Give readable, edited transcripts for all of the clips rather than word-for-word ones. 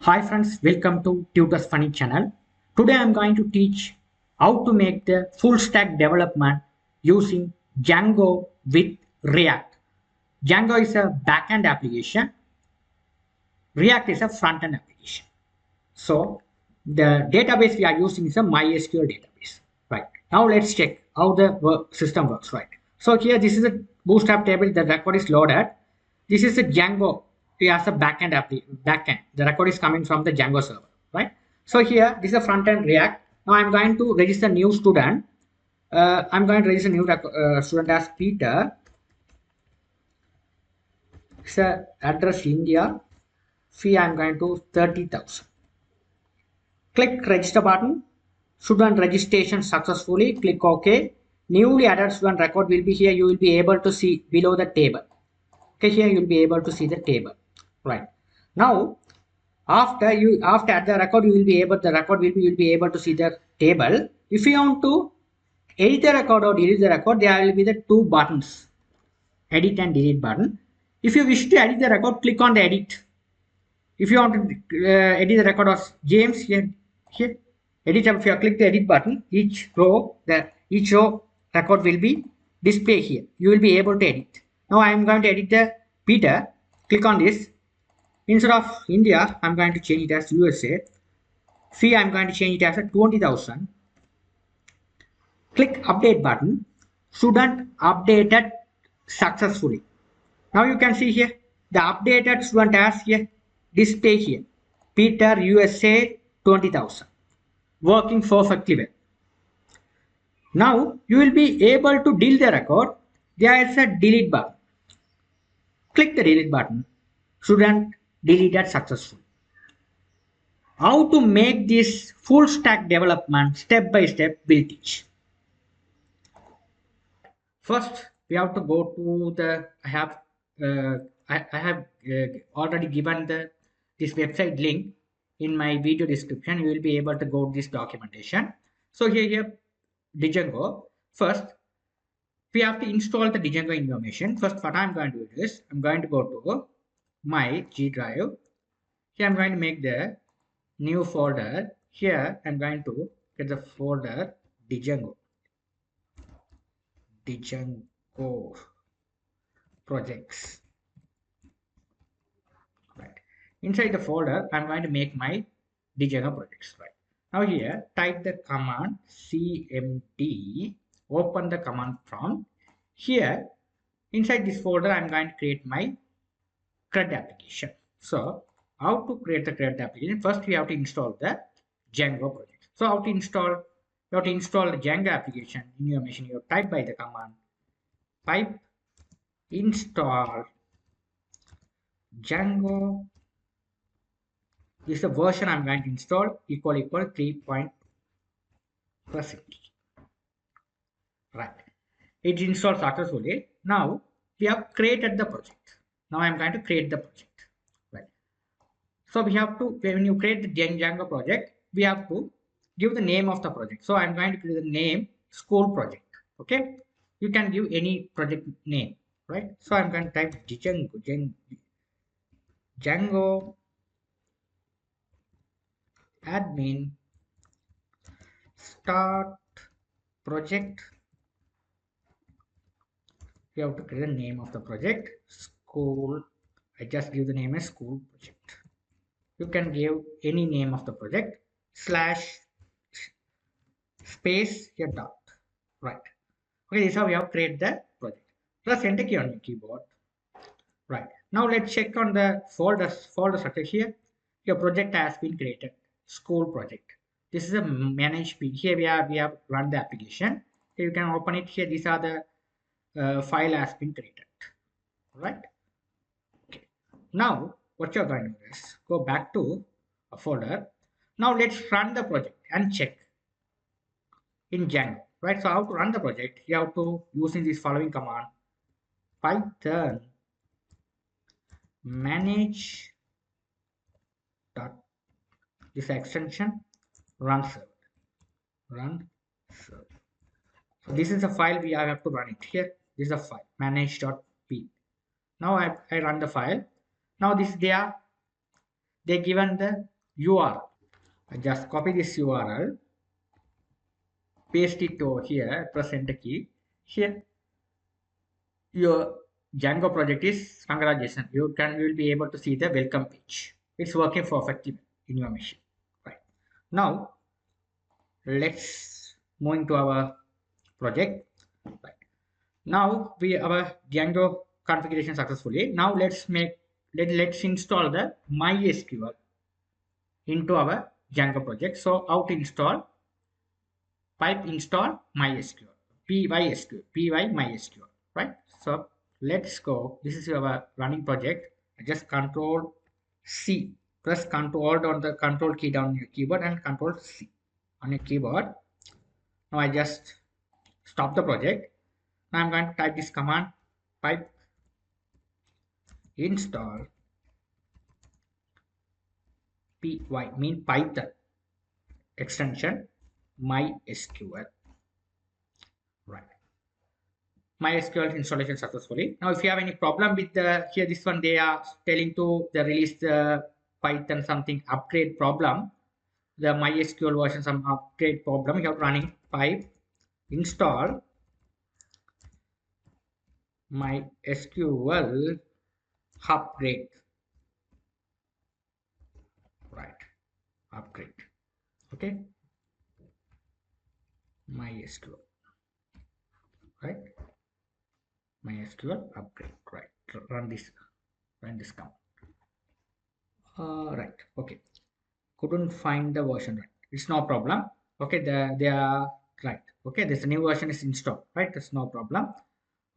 Hi friends, welcome to Tutors Funny channel. Today I am going to teach how to make the full stack development using Django with React. Django is a backend application. React is a front-end application. So the database we are using is a MySQL database. Right. Now let's check how the system works. Right. So here this is a bootstrap table. The record is loaded. This is a Django. It has a backend. The record is coming from the Django server. Right. So here this is a front-end React. Now I'm going to register new student. I'm going to register new student as Peter. It's a address India. Fee I'm going to 30,000. Click register button. Student registration successfully. Click OK. Newly added student record will be here. You will be able to see below the table. Okay, here you will be able to see the table. Right. Now, after add the record, you will be able to see the table. If you want to edit the record or delete the record, there will be the two buttons, edit and delete button. If you wish to edit the record, click on the edit. If you want to edit the record of James, here edit. If you click the edit button, each row record will be displayed here. You will be able to edit. Now I am going to edit the Peter. Click on this. Instead of India, I am going to change it as USA. Fee I am going to change it as a 20,000. Click update button. Student updated successfully. Now you can see here the updated student as here display here. Peter USA 20,000. Working perfectly well. Now you will be able to delete the record. There is a delete button. Click the delete button. Student deleted successfully. How to make this full stack development step by step we'll teach. First, we have to go to the I have already given this website link in my video description. You will be able to go to this documentation. So here Django. First, we have to install the Django information. First, what I'm going to do is I'm going to go to my G drive. Here I'm going to make the new folder. Here I'm going to get the folder Django projects. Right. Inside the folder, I'm going to make my Django projects. Right. Now here, type the command cmd. Open the command prompt. Here, inside this folder, I'm going to create my CRUD application. So, how to create the CRUD application? First, we have to install the Django project. So, how to install? You have to install the Django application in your machine. You type by the command pipe install Django. This is the version I'm going to install equal 3. Press it. Right. It installed successfully. Now we have created the project. Now I'm going to create the project. Right. So we have to, when you create the Django project, we have to give the name of the project. So I'm going to give the name school project. Okay. You can give any project name. Right. So I'm going to type Django admin start project. You have to create the name of the project school. I just give the name as school project. You can give any name of the project slash space here dot. Right. Okay, this is how we have created the project. Press enter key on your keyboard. Right. Now let's check on the folder structure here. Your project has been created. School project. This is a managed page. Here we have run the application. Here you can open it here. These are the file has been created. Right. Okay. Now what you're going to do is go back to a folder. Now let's run the project and check in Django. Right. So how to run the project? You have to using this following command: Python manage dot this extension run server. So this is a file we have to run it here. This is a file manage.p. Now I run the file. Now they given the URL. I just copy this URL, paste it over here, press enter key. Here, your Django project is congratulations. You will be able to see the welcome page. It's working perfectly in your machine. Right. Now, let's move into our project. Right. Now we have our Django configuration successfully. Now let's install the MySQL into our Django project. So how to install? Pipe install MySQL, py MySQL, right? So let's go. This is our running project. Just Control C, press Control on the Control key down your keyboard and Control C on your keyboard. Now I just stop the project. Now I'm going to type this command: pipe install py, mean Python extension MySQL, right? MySQL installation successfully. Now, if you have any problem with the here, this one they are telling to the release the Python something upgrade problem, the MySQL version some upgrade problem. You have running pipe install MySQL upgrade, right? Upgrade, okay? MySQL, right? MySQL upgrade, right? Run this command. Right, okay. Couldn't find the version, right? It's no problem. Okay, they are right. Okay, this new version is installed, right? That's no problem.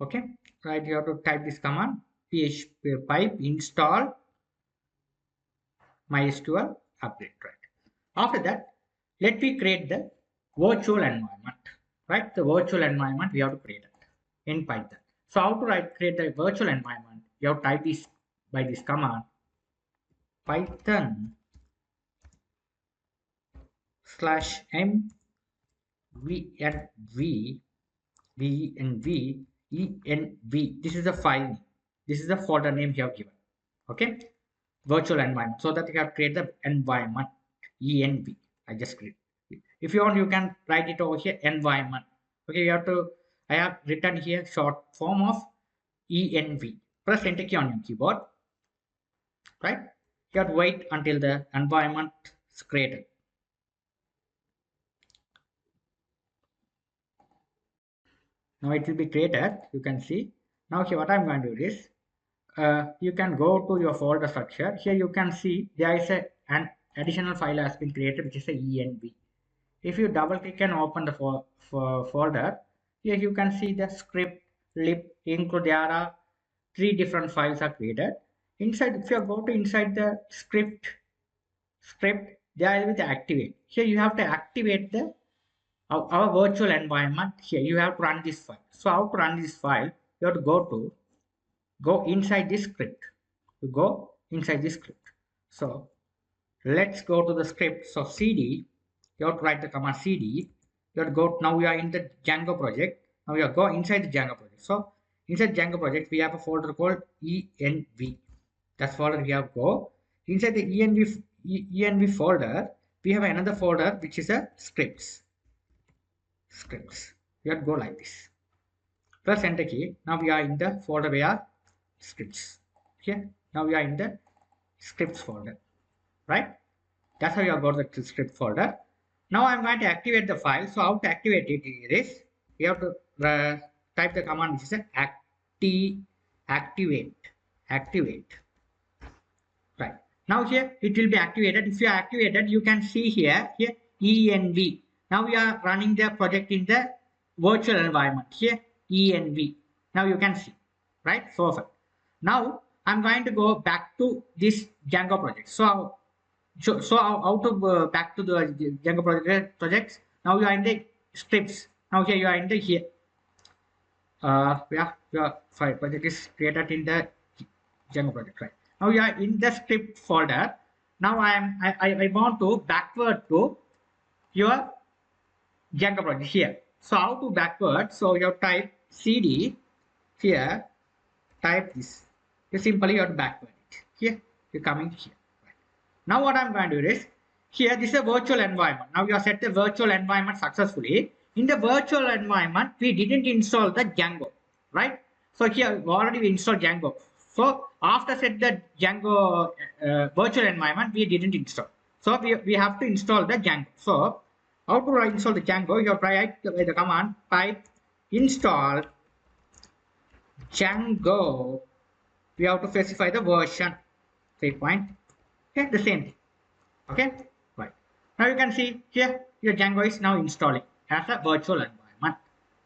Okay, right. You have to type this command: php pipe install MySQL update, right? After that, let me create the virtual environment, right? The virtual environment we have to create it in Python. So how to create the virtual environment? You have to type this by this command: Python /m VNV VNV. This is the file name. This is the folder name you have given. Okay, virtual environment. So that you have created the environment env. I just create. If you want, you can write it over here environment. Okay, you have to. I have written here short form of env. Press enter key on your keyboard. Right. You have to wait until the environment is created. Now it will be created. You can see. Now here what I'm going to do is you can go to your folder structure. Here you can see there is an additional file has been created which is a env. If you double click and open the folder, here you can see the script, lib, include. There are three different files are created. Inside, if you go to inside the script, there will be the activate. Here you have to activate the our virtual environment. Here you have to run this file. So how to run this file? You have to go inside this script. You go inside this script. So let's go to the script. So cd, you have to write the command cd. You have to go. Now we are in the Django project. Now we are go inside the Django project. So inside Django project we have a folder called env. That's folder we have go. Inside the env folder we have another folder which is a scripts. You have to go like this. Press enter key. Now we are in the folder where scripts. Here now we are in the scripts folder, right? That's how you have got the script folder. Now I'm going to activate the file. So how to activate it is you have to type the command which is activate. Right. Now here it will be activated. If you are activated, you can see here env. Now we are running the project in the virtual environment. Here env. Now you can see, right? Perfect. Now I'm going to go back to this Django project. So how to back to the Django projects. Now you are in the scripts. Now here you are in the here. Your file project is created in the Django project, right? Now you are in the script folder. Now I want to backward to your Django project here. So how to backward? So you type cd here. Type this. You simply you have to backward it. Here you're coming here. Right. Now what I'm going to do is, here this is a virtual environment. Now you have set the virtual environment successfully. In the virtual environment, we didn't install the Django, right? So here already we installed Django. So after set the Django virtual environment, we didn't install. So we have to install the Django. So how to install the Django? You write the command type install Django. We have to specify the version 3 point. Okay, the same thing. Okay, right. Now you can see here your Django is now installing as a virtual environment.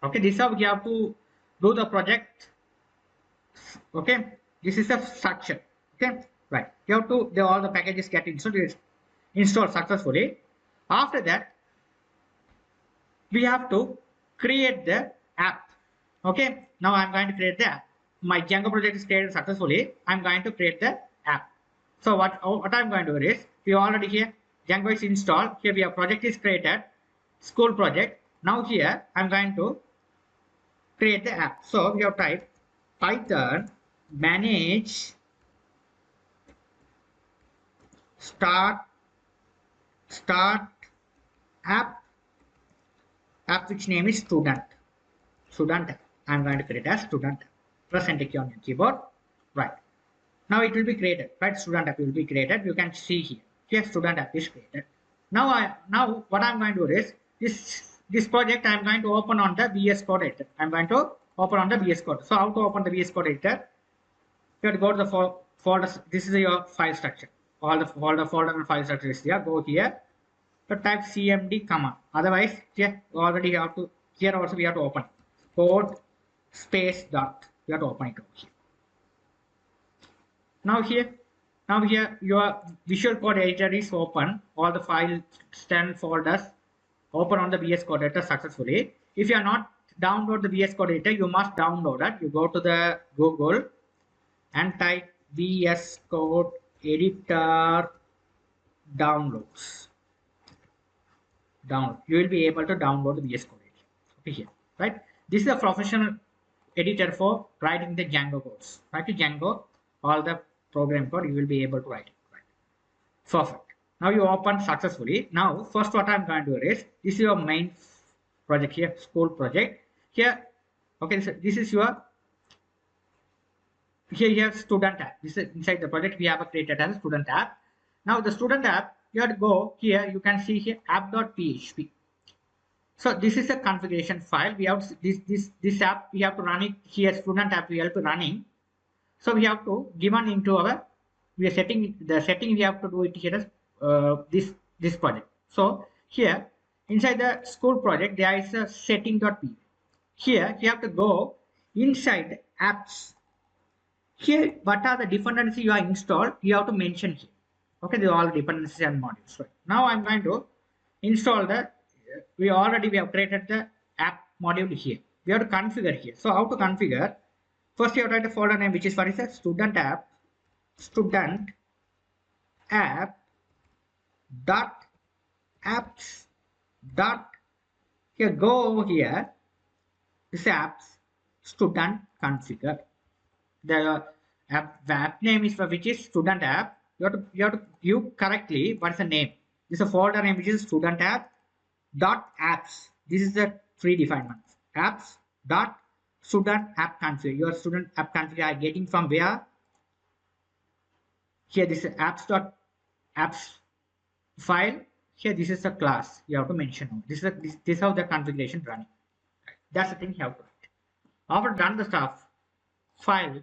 Okay, this is how we have to do the project. Okay, this is the structure. Okay, right. You have to all the packages get installed successfully. After that, we have to create the app. Okay, now I'm going to create the app. My Django project is created successfully. I'm going to create the app. So what I'm going to do is, we already here Django is installed. Here we have project is created, school project. Now here I'm going to create the app. So we have type Python manage start app which name is student. I'm going to create as student. Press enter key on your keyboard. Right. Now it will be created. Right. Student app will be created. You can see here. Here student app is created. Now what I'm going to do is this project I'm going to open on the VS Code editor. I'm going to open on the VS Code. So how to open the VS Code editor? You have to go to the folders. This is your file structure. All the folder and file structure is there. Go here. So type cmd command. Otherwise, here already you have to. Here also we have to open code space dot. You have to open it over here. Now here your Visual Code editor is open. All the file stand folders open on the VS Code editor successfully. If you are not download the VS Code editor, you must download it. You go to the Google and type VS Code editor downloads. You will be able to download the VS Code editor. Okay, here, right? This is a professional editor for writing the Django codes. Right? Django, all the program code you will be able to write it. Right? Perfect. Now you open successfully. Now first what I'm going to do is, this is your main project here, school project. Here, okay, so this is your, here you have student app. This is inside the project we have created as a student app. Now the student app, you have to go here, you can see here app.php. So this is a configuration file. We have this app, we have to run it here, student app we have to running. So we have to given into our, we are setting the setting, we have to do it here as this project. So here inside the school project there is a setting.p. Here you have to go inside apps. Here what are the dependencies you are installed, you have to mention here. Okay, they are all dependencies and modules. Right. Now I'm going to install the, we have created the app module here. We have to configure here. So how to configure? First you have to write a folder name which is, what is a student app dot apps dot, here go over here, this apps student configure. The app name is, which is student app. You have to give correctly what is the name. This is a folder name which is student app dot apps. This is the predefined one. Apps dot student app configure. Your student app configure are getting from where? Here this is apps file. Here this is the class you have to mention. This is how the configuration running. That's the thing you have to write. After done the stuff, file,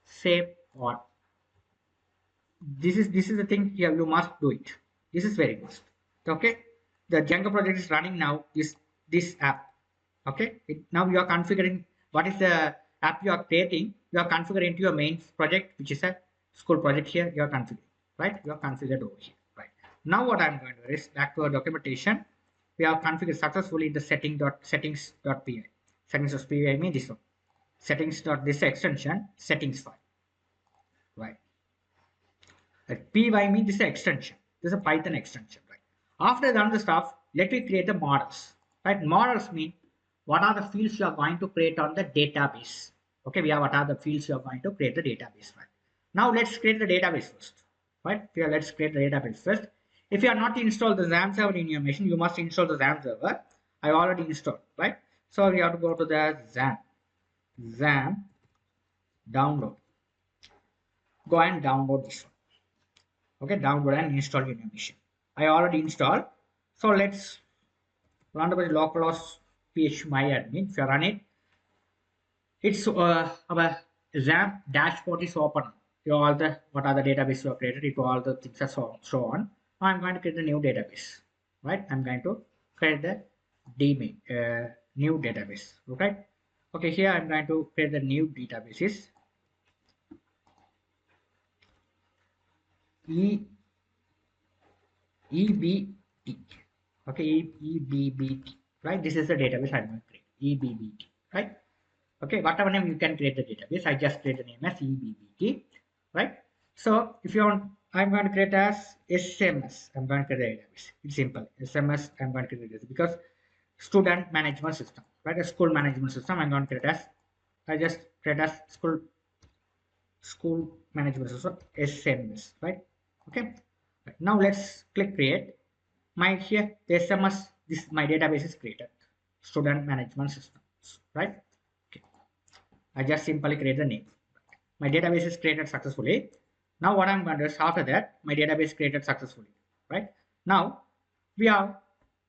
save or. This is the thing here, you must do it. This is very must. Okay, the Django project is running now. This app. Okay, now you are configuring what is the app you are creating. You are configuring into your main project, which is a school project. Here you are configuring, right? You are configured over here, right? Now what I'm going to do is, back to our documentation. We have configured successfully the settings.py. Settings.py means this one. Settings.this extension settings file, right? Py means this is an extension. This is a Python extension, right? After done the stuff, let me create the models, right? Models mean what are the fields you are going to create on the database. Okay, we have what are the fields you are going to create the database, right? Now let's create the database first. right? Here, let's create the database first. If you are not installed the XAMPP server in your machine, you must install the XAMPP server. I already installed, right? So we have to go to the XAMPP download. Go and download this one. Okay, download and install in your machine. I already installed. So let's run the localhost phmyadmin. If you run it, it's our XAMPP dashboard is open. You all the what are the database you have created, it all the things are so on. Now I'm going to create a new database, right? I'm going to create the new database, right? Okay, here I'm going to create the new databases. EBT. Okay, EBBT, right? This is the database I'm going to create. EBBT, right? Okay, whatever name you can create the database. I just create the name as EBBT, right? So if you want, I'm going to create as SMS. I'm going to create a database. It's simple. SMS. I'm going to create this because student management system, right? A school management system. I'm going to create as I just create as school management system SMS, right? Okay. Right. Now let's click create. My here the SMS. This my database is created. Student management systems, right? Okay. I just simply create the name. My database is created successfully. Now what I'm going to do is after that, my database created successfully, right? Now we have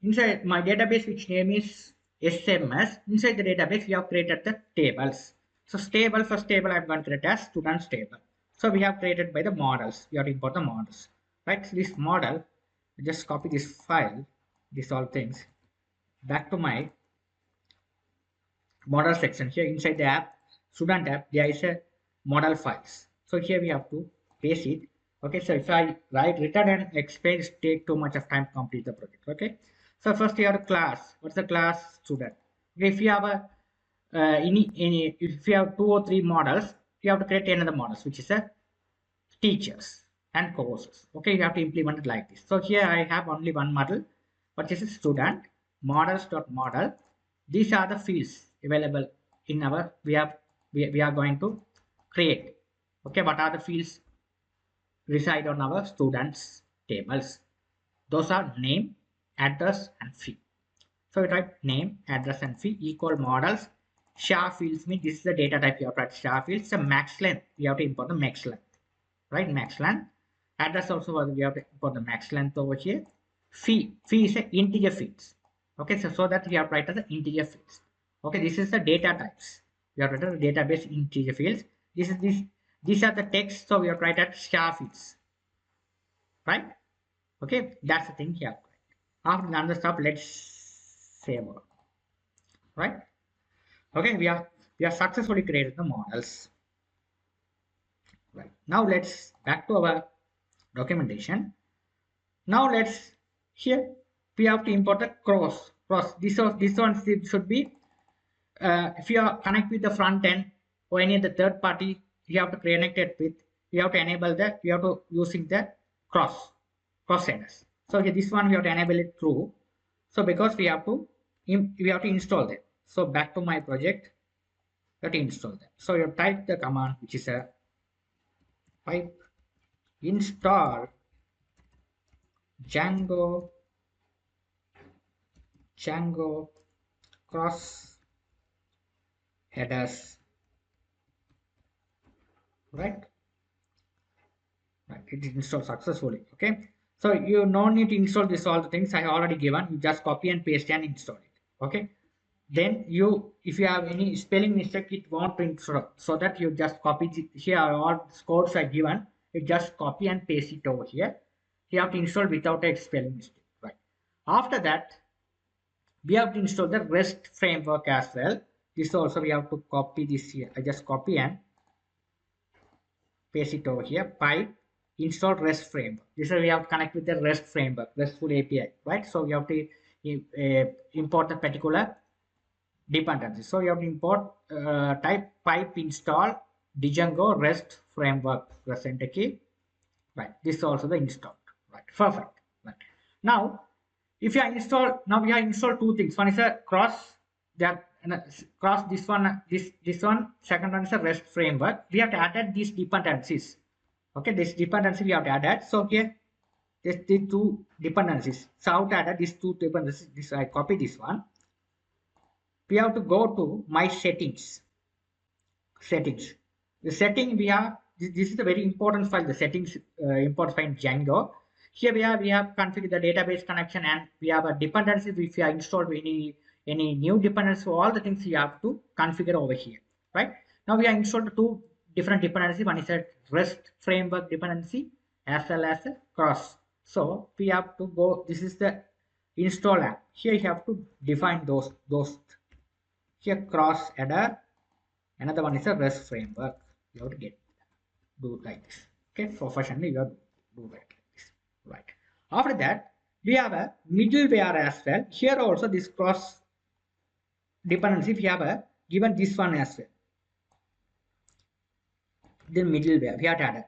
inside my database, which name is SMS. Inside the database, we have created the tables. So stable, first table I'm going to create as students table. So we have created by the models. We have to import the models, right? So this model, just copy this file, these all things, back to my model section. Here inside the app, student app, there is a model files. So here we have to paste it. Okay, so if I write return and explain, it take too much of time to complete the project. Okay, so first you have a class. What's the class? Student. Okay, if you have a if you have 2 or 3 models, you have to create another models, which is a teachers and courses. Okay, you have to implement it like this. So here I have only one model, which is a student models.model. These are the fields available in our we are going to create. Okay, what are the fields reside on our students tables? Those are name, address, and fee. So we type name, address, and fee equal models. Char fields mean this is the data type you have to write. Char fields. So max length, we have to import the max length, right? Max length. Address also we have to import the max length over here. Fee is a integer fields. Okay, so that we have to write as the integer fields. Okay, this is the data types. We have written the database integer fields. These are the text, so we have to write as char fields, right? Okay, that's the thing here. After done the stuff, let's save all, right? Okay, we are successfully created the models. Right, now let's back to our documentation. Now let's here we have to import the cross. This one should be if you are connect with the front end or any of the third party, you have to connect it with. You have to enable that. You have to using the cross headers. So here, this one we have to enable it through. So because we have to install that. So back to my project, that install that. So you type the command, which is a pipe install Django cross headers, right? It is installed successfully. Okay, so you no need to install this all the things I already given. You just copy and paste and install it. Okay, then if you have any spelling mistake, it won't install. So that you just copy it here. All codes are given. You just copy and paste it over here. You have to install without a spelling mistake, right? After that, we have to install the REST framework as well. This also we have to copy this here. I just copy and paste it over here. Pipe install REST framework. This is we have to connect with the REST framework, RESTful API, right? So you have to import the particular dependency. So you have to import type pipe install Django REST framework. Press enter key. Right. This is also the installed. Right. Perfect. Right. Now, if you install, now we have installed 2 things. One is a cross. That cross this one. This one. Second one is a REST framework. We have to add these dependencies. Okay, this dependency we have to add that. So here, just the two dependencies. So how to add these two dependencies? This I copy this one. We have to go to my settings. The setting we have, this is a very important file, the settings important file in Django. Here we have configured the database connection, and we have a dependency. If you have installed any new dependency, so all the things you have to configure over here, right? Now we have installed two different dependencies. One is a REST framework dependency as well as a cross. So we have to go, this is the install app. Here you have to define those here cross header. Another one is a REST framework. You have to do like this. Okay, professionally you have to do like this. Right. After that, we have a middleware as well. Here also this cross dependency, we have a given this one as well. Then middleware we have to add it.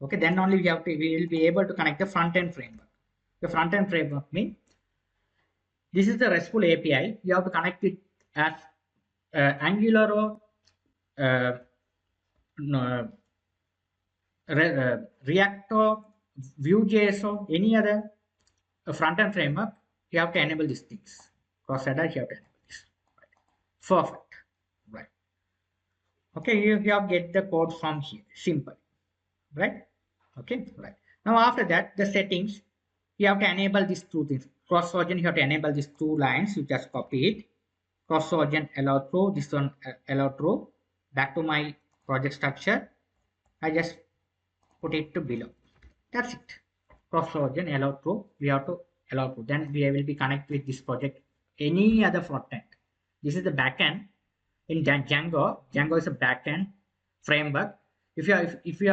Okay, then only we will be able to connect the front end framework. The front end framework means this is the RESTful API. You have to connect it as Angular or no, React or Vue.js or any other front-end framework, you have to enable these things. Cross-header, you have to enable this. Right. Perfect. Right. Okay, you have get the code from here. Simple. Right. Okay. Right. Now after that, the settings, you have to enable these two things. Cross-origin, you have to enable these two lines. You just copy it. Cross-origin allow through. This one allow through. Back to my project structure. I just put it to below. That's it. Cross-origin allow through. We have to allow through. Then we will be connect with this project. Any other frontend. This is the backend in Django. Django is a backend framework. If you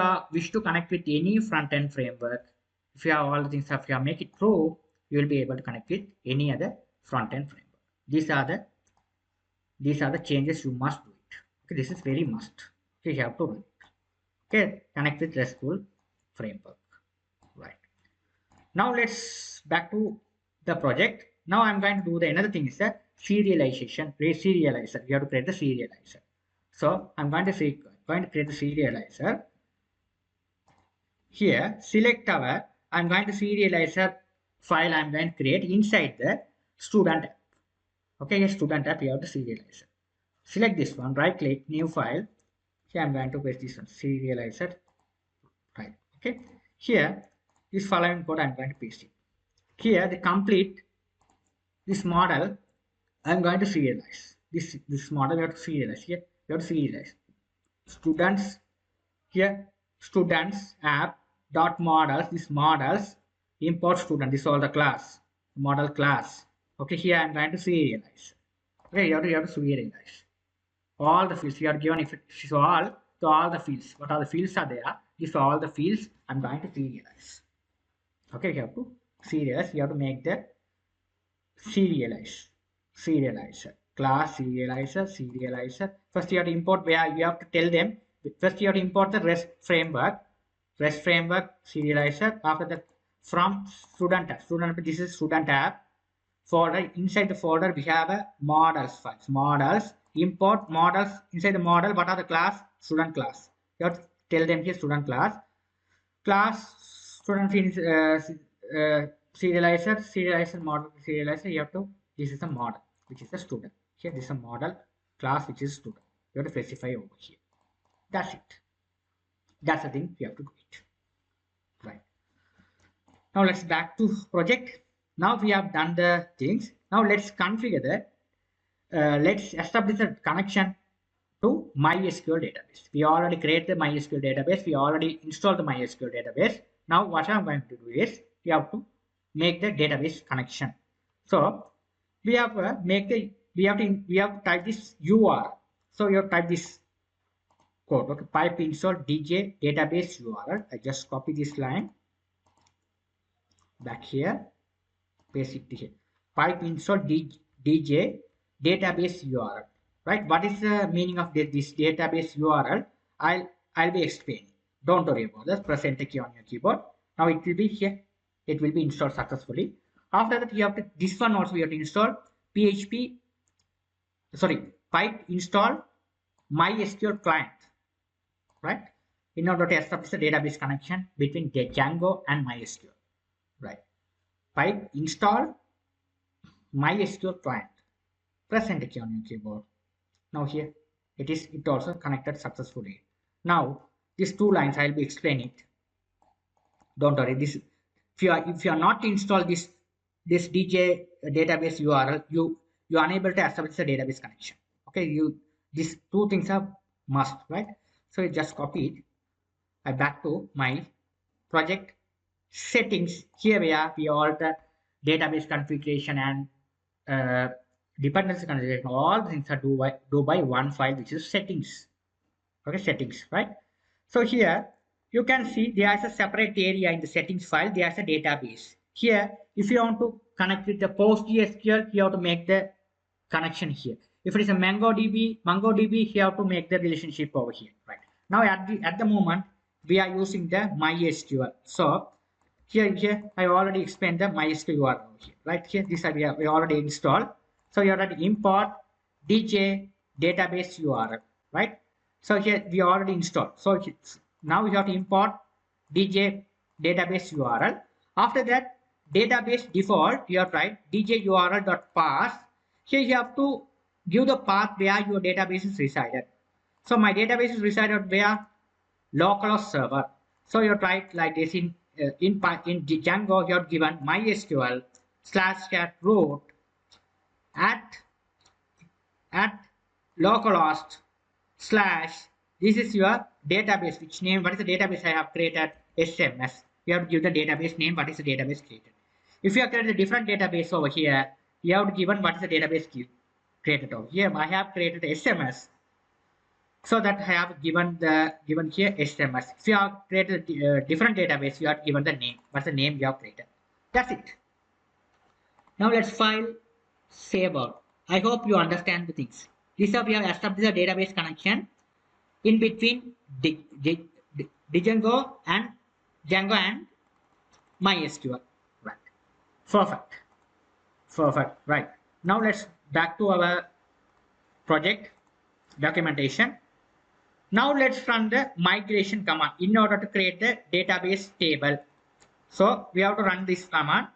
are wish to connect with any front-end framework, if you have all the things, if you make it true, you will be able to connect with any other front-end framework. These are the changes you must do it. Okay, this is very must. Okay, you have to do it. Okay, connect with RESTful framework. Right. Now let's back to the project. Now I'm going to do the another thing is the serialization. Serializer. You have to create the serializer. So I'm going to create the serializer. Here, select our. I'm going to serializer file. I'm going to create inside the student app. Okay, yes, student app. You have to serializer. Select this one. Right click, new file. Here I'm going to paste this one. Serializer. Right. Okay. Here, this following code I'm going to paste it. Here, the complete this model I'm going to serialize. This model you have to serialize. Here, you have to serialize. Students, here, students app dot models. This models import student. This is all the class model class. Okay, here I'm going to serialize. Okay, you have to serialize all the fields. You are given if it is all to all the fields. What are the fields are there? These are all the fields I'm going to serialize. Okay, you have to serialize. You have to make the serializer class serializer. First you have to import, where you have to tell them. First you have to import the REST framework serializer. After that, from student app, this is student app folder. Inside the folder we have a models files. Models, import models. Inside the model, what are the class? Student class. You have to tell them here student class student serializer model serializer. You have to, this is a model which is a student. Here this is a model class which is student. You have to specify over here. That's it. That's the thing you have to do it. Right. Now let's back to project. Now we have done the things. Now let's configure the let's establish a connection to MySQL database. We already created the MySQL database. We already installed the MySQL database. Now what I'm going to do is we have to make the database connection. So we have we have to type this URL. So you have to type this code. Okay, pipe install dj database URL. I just copy this line back here, paste it here. Pipe install dj database URL. Right? What is the meaning of this database URL? I'll be explaining. Don't worry about this. Press enter key on your keyboard. Now it will be here. It will be installed successfully. After that, you have to, this one also you have to install pipe install MySQL client. Right? in order to establish the database connection between the Django and MySQL. Right. Pipe install MySQL client. Press enter key on your keyboard. Now here it also connected successfully. Now these two lines I will be explaining it. Don't worry. This if you are not install this DJ database URL, you are unable to establish the database connection. Okay, these two things are must, right? So you just copy it. I back to my project settings. Here we alter database configuration and dependency configuration. All things are do by one file, which is settings. Okay, settings, right? So here you can see there is a separate area in the settings file. There is a database. Here, if you want to connect with the PostgreSQL, you have to make the connection here. If it is a MongoDB, you have to make the relationship over here, right? Now at the moment we are using the MySQL. So here I already explained the MySQL URL over here, right? Here this we already installed. So you have to import DJ database URL, right? So here we already installed. So now you have to import DJ database URL. After that, database default, you have to write dj url.parse. Here you have to give the path where your database is resided. So my database is resided where localhost server. So you write like this in Django. You have given MySQL /cat root at localhost slash, this is your database, which name, what is the database I have created? SMS. You have to give the database name, what is the database created. If you have created a different database over here, you have to given what is the database created over here. I have created SMS, so that I have given here SMS. If you have created a different database, you have given the name. What's the name you have created? That's it. Now let's file save out. I hope you understand the things. This we have established a database connection in between Django and MySQL. Right. Perfect. Right. Now let's back to our project documentation. Now let's run the migration command in order to create the database table. So we have to run this command.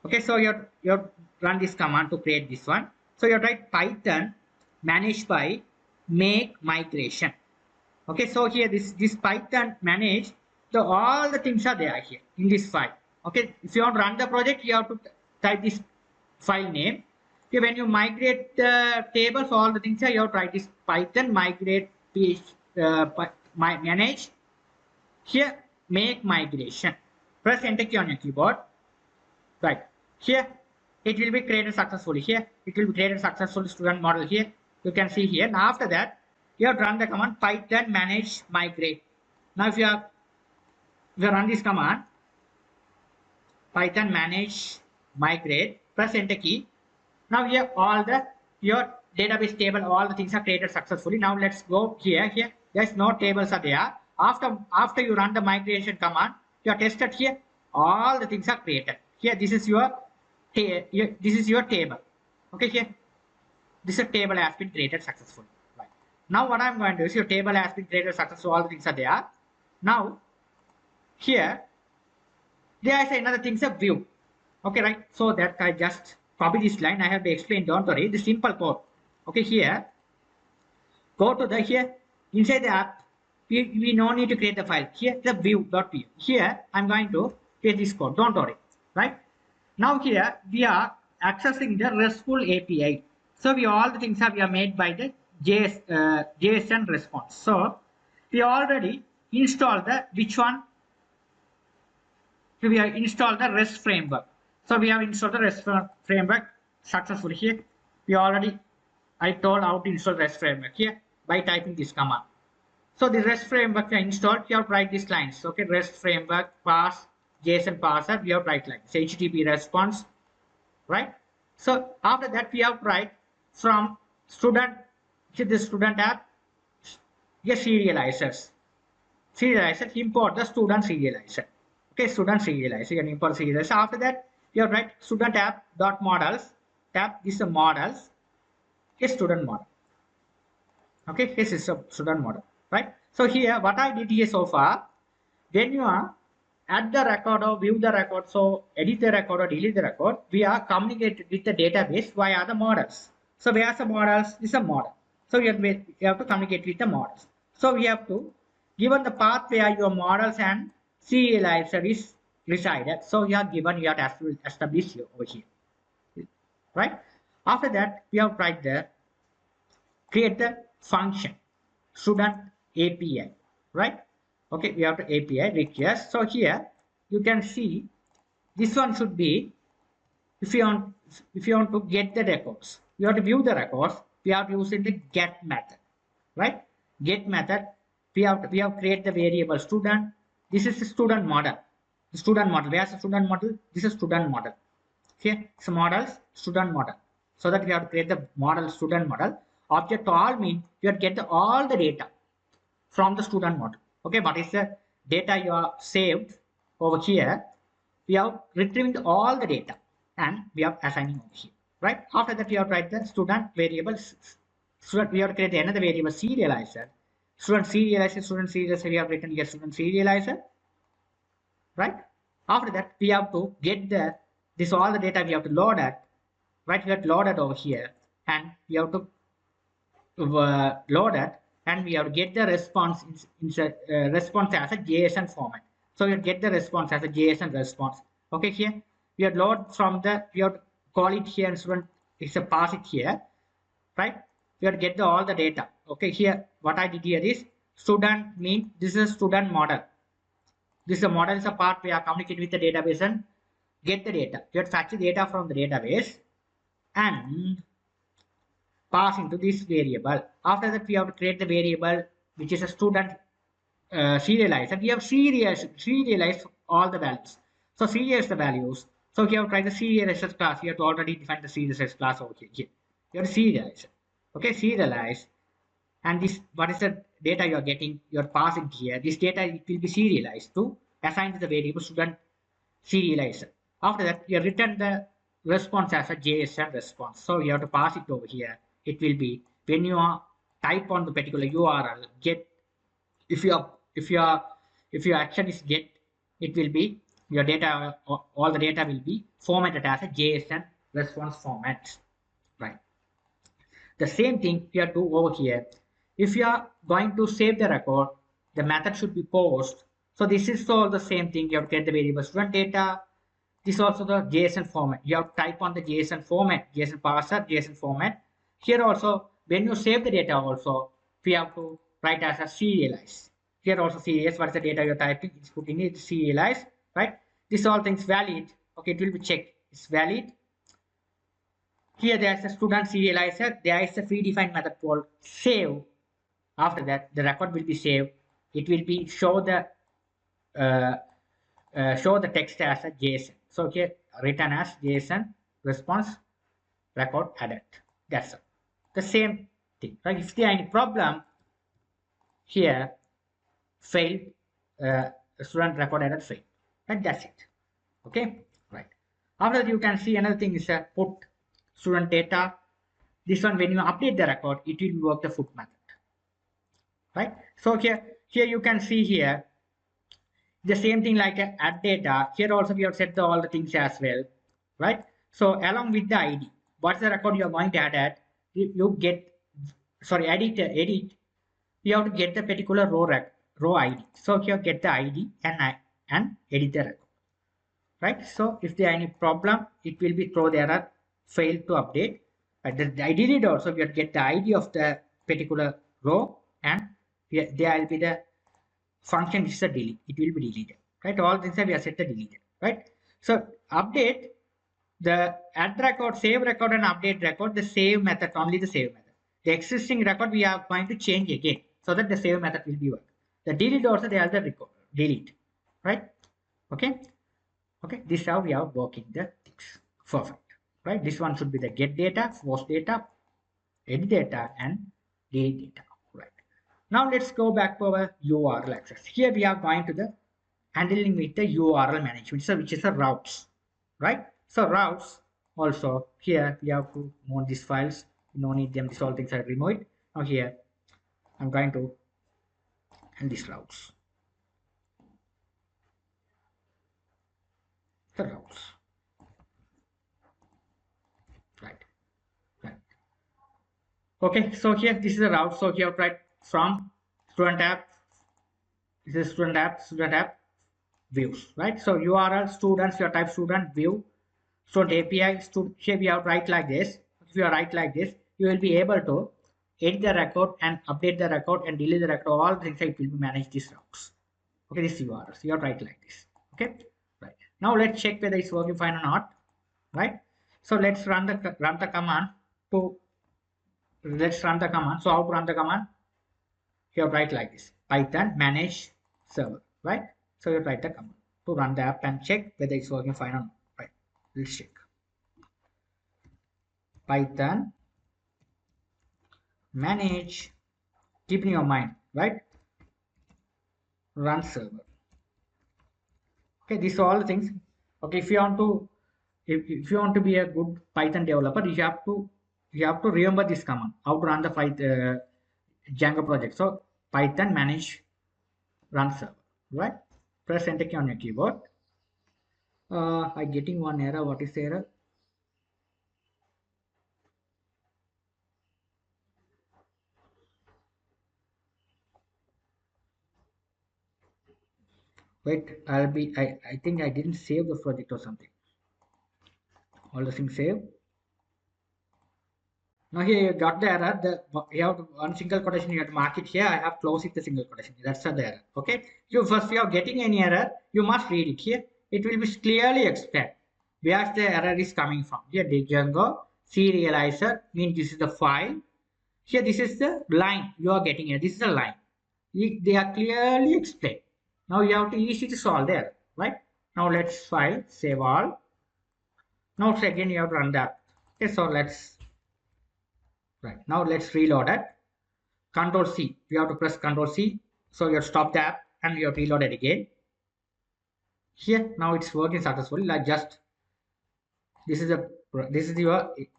Okay, so you have run this command to create this one. So you write Python managed by make migration. Okay, so here this Python manage all the things are there here in this file. Okay, if you want to run the project, you have to type this file name. Okay, when you migrate the tables, all the things are, you have to write this Python migrate manage. Here make migration. Press enter key on your keyboard. Right here it will be created successfully. Here it will be created successfully student model. Here you can see here. Now after that you have to run the command Python manage migrate. Now if you run this command Python manage migrate, press enter key. Now here all your database table, all the things are created successfully. Now let's go here. There's no tables are there. After you run the migration command, you are tested here. All the things are created. Here this is your table. Okay, here this is table has been created successfully. Right. Now what I'm going to do is your table has been created successfully. All the things are there. Now here there is another thing, a view. Okay, right. So that I just copy this line. I have to explain. Don't worry. The simple code. Okay, here go to the here inside the app. We no need to create the file. Here the view.view. Here I'm going to create this code. Don't worry. Right. Now here we are accessing the RESTful API. So all the things we are made by the JSON response. So we already installed the which one? So we have installed the REST framework. So we have installed the REST framework successfully. Here I told how to install REST framework here by typing this command. So the REST framework we installed, you have to write these lines. Okay, REST framework parse JSON parser, we have to write lines. HTTP response, right? So after that we have to write from student to the student app, yes, serializers. Import the student serializer. Okay, student serializer, you can import serializer. After that you have to write student app dot models tab. This is the models. Yes, student model. Okay, this is a student model, right? So here, what I did here so far, when you are add the record or view the record, so edit the record or delete the record, we are communicated with the database via the models. So where are the models? This is a model. So you have to communicate with the models. So we have to given the path where your models and serializer is resided. So you are given, you have to establish here over here, right? After that, we have tried the create the function student API, right? Okay, we have to API request. So here you can see this one should be if you want to get the records, you have to view the records. We have to use in the get method, right? Get method. We have create the variable student. This is the student model. The student model. Where's the student model? This is student model. Okay, so models student model. So that we have to create the model student model. Object all means you have to get all the data from the student model. Okay, what is the data you are saved over here? We have retrieved all the data and we are assigning over here, right? After that, we have write the student variables. Student, we have created another variable serializer. Student serializer. We have written here student serializer, right? After that, we have to get the this all the data we have to load it, right? We have to load it over here, and we have to load it, and we have to get the response response as a JSON format. So we get the response as a JSON response. Okay, here we have load from the we have to call it here and student is a pass it here, right? We have to get all the data. Okay, here what I did here is student mean this is a student model. This is a model is a part we are communicating with the database and get the data. We have to fetch the data from the database and pass into this variable. After that, we have to create the variable which is a student serializer. We have serialized all the values. So serialize the values. So here, try the serializers class. We have to already define the serializers class over here. You have to serialize. Okay, serialize. And this, what is the data you are getting? You are passing here. This data it will be serialized to assign to the variable student serializer. After that, you return the response as a JSON response. So you have to pass it over here. It will be when you are type on the particular URL get if your action is get, it will be your data all the data will be formatted as a JSON response format, right? The same thing you have to do over here. If you are going to save the record, the method should be post. So this is all the same thing. You have to get the variable student data. This is also the JSON format. You have to type on the JSON format, JSON parser, JSON format. Here also, when you save the data also, we have to write as a serialize. Here also serialize. What is the data you're typing? It's put in it, serialize, right? This all things valid. Okay, it will be checked. It's valid. Here there's a student serializer. There is a predefined method called save. After that, the record will be saved. It will be uh, show the text as a JSON. So here written as JSON response record added. That's all. The same thing. Right? If there are any problem here, failed student record added failed. And that's it. Okay, right. After that, you can see another thing is put student data. This one, when you update the record, it will work the put method. Right. So here you can see here the same thing like add data. Here also we have set all the things as well, right? So along with the ID, what's the record you are going to add? You get sorry edit. You have to get the particular row ID. So here get the ID and edit the record, right? So if there are any problem, it will be throw the error failed to update. But the ID did also we have to get the ID of the particular row and there will be the function is a delete. It will be deleted, right? All things we are set to deleted, right? So update the add record, save record, and update record. The save method only the save method. The existing record we are going to change again so that the save method will be work. The delete also they are the record delete, right? Okay, okay. This is how we are working the things. Perfect, right? This one should be the get data, post data, edit data, and delete data. Right. Now let's go back to our URL access. Here we are going to the handling with the URL management, so which is the routes, right? So routes also here we have to move these files. No need them. These all things are removed. Now here I'm going to and these routes. The routes. Right. Right. Okay, so here this is a route. So here right from student app, this is student app views, right? So URL students, your type student view, student API, here we have write like this. If you write like this, you will be able to edit the record and update the record and delete the record. All things it will be manage these routes. Okay, this URL. So you have write like this. Okay, right. Now let's check whether it's working fine or not. Right. So let's run the command to let's run the command. So how to run the command? You write like this: Python manage server. Right. So you write the command to run the app and check whether it's working fine or not. Right. Let's check. Python manage. Keep in your mind. Right. Run server. Okay. These are all the things. Okay. If you want to if you want to be a good Python developer, you have to remember this command how to run the Django project. So Python manage run server, right? Press enter key on your keyboard. I getting one error. What is the error? Wait, I think I didn't save the project or something. All the things saved. Now here you got the error. You have one single quotation. You have to mark it here. I have closed it the single quotation. That's the error. Okay. If you are getting any error, you must read it here. It will be clearly explained where the error is coming from. Here Django serializer means this is the file. Here this is the line you are getting here. This is a line. They are clearly explained. Now you have to easily solve there, right? Now let's file save all. Now again you have to run that. Okay, so let's reload it. Control C. You have to press Control C. So you have to stop the app and you have to reload it again. Here now it's working successfully. Like just this is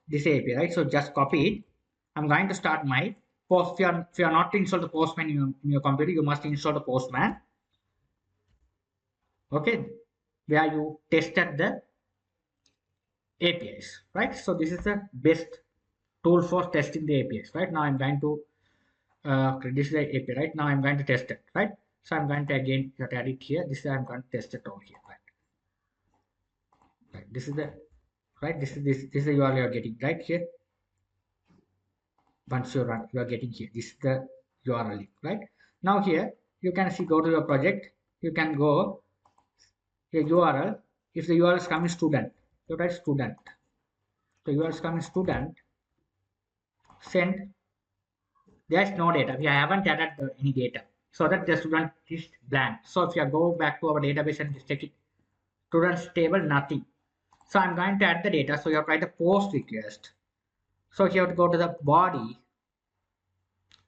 this API, right? So just copy it. I'm going to start my post. If you are not to install the Postman in your computer, you must install the Postman. Okay, where you tested the APIs, right? So this is the best tool for testing the APIs, right? Now I'm going to this is the API, right? Now I'm going to test it, right? So I'm going to again add it here. This is I'm going to test it over here, right? Right. This is the right. This is the URL you're getting right here. Once you run, you are getting here. This is the URL link, right? Now here you can see go to your project. You can go your URL. If the URL is coming student, you write student. The URL is coming student. Send. There's no data. We haven't added any data, so that the student is blank. So if you go back to our database and check it, students table nothing. So I'm going to add the data. So you have to write a post request. So you have to go to the body.